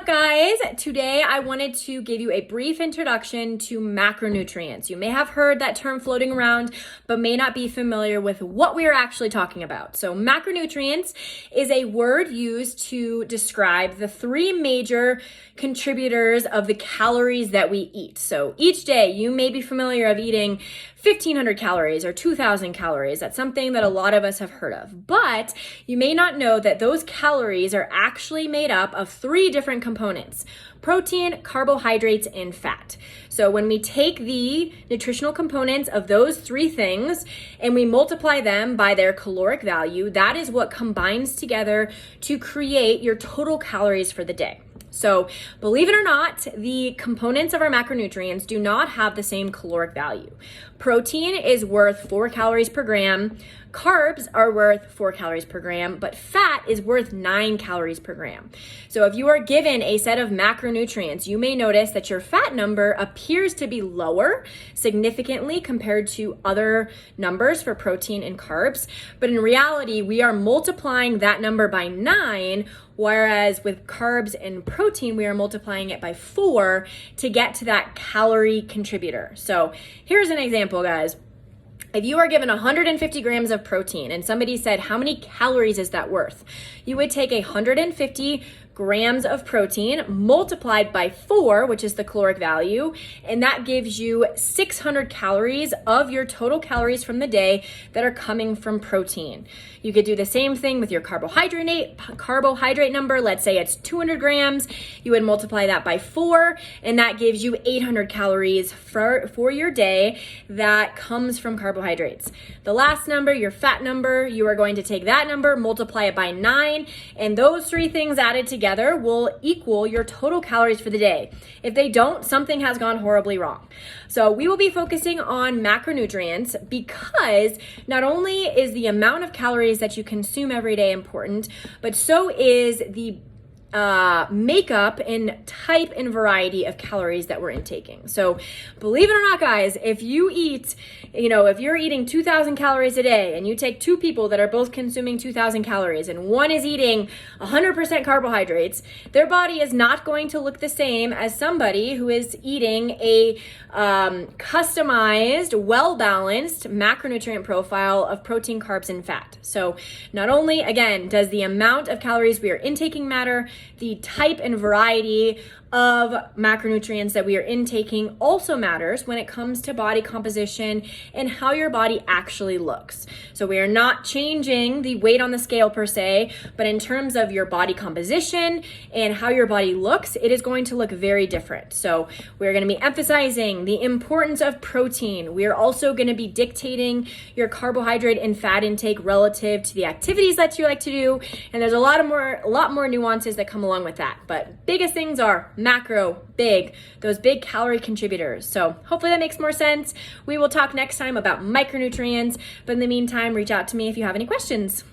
guys? Today I wanted to give you a brief introduction to macronutrients. You may have heard that term floating around, but may not be familiar with what we are actually talking about. So macronutrients is a word used to describe the three major contributors of the calories that we eat. So each day you may be familiar of eating 1,500 calories or 2,000 calories. That's something that a lot of us have heard of. But you may not know that those calories are actually made up of three different components: protein, carbohydrates, and fat. So when we take the nutritional components of those three things and we multiply them by their caloric value, that is what combines together to create your total calories for the day. So believe it or not, the components of our macronutrients do not have the same caloric value. Protein is worth 4 calories per gram. Carbs are worth 4 calories per gram, but fat is worth 9 calories per gram. So if you are given a set of macronutrients, you may notice that your fat number appears to be lower significantly compared to other numbers for protein and carbs. But in reality, we are multiplying that number by 9, whereas with carbs and protein, we are multiplying it by 4 to get to that calorie contributor. So here's an example, guys. If you are given 150 grams of protein and somebody said, how many calories is that worth? You would take 150 grams of protein multiplied by 4, which is the caloric value, and that gives you 600 calories of your total calories from the day that are coming from protein. You could do the same thing with your carbohydrate number. Let's say it's 200 grams. You would multiply that by 4, and that gives you 800 calories for your day that comes from carbohydrates. The last number, your fat number, you are going to take that number, multiply it by 9, and those three things added together will equal your total calories for the day. If they don't, something has gone horribly wrong. So we will be focusing on macronutrients because not only is the amount of calories that you consume every day important, but so is the makeup and type and variety of calories that we're intaking. So believe it or not, guys, if you eat, if you're eating 2,000 calories a day and you take two people that are both consuming 2,000 calories and one is eating 100% carbohydrates, their body is not going to look the same as somebody who is eating a customized, well-balanced macronutrient profile of protein, carbs, and fat. So not only, again, does the amount of calories we are intaking matter, the type and variety of macronutrients that we are intaking also matters when it comes to body composition and how your body actually looks. So we are not changing the weight on the scale per se, but in terms of your body composition and how your body looks, it is going to look very different. So we're going to be emphasizing the importance of protein. We are also going to be dictating your carbohydrate and fat intake relative to the activities that you like to do. And there's a lot more nuances that come along with that. But biggest things are macro, those big calorie contributors. So hopefully that makes more sense. We will talk next time about micronutrients, but in the meantime, reach out to me if you have any questions.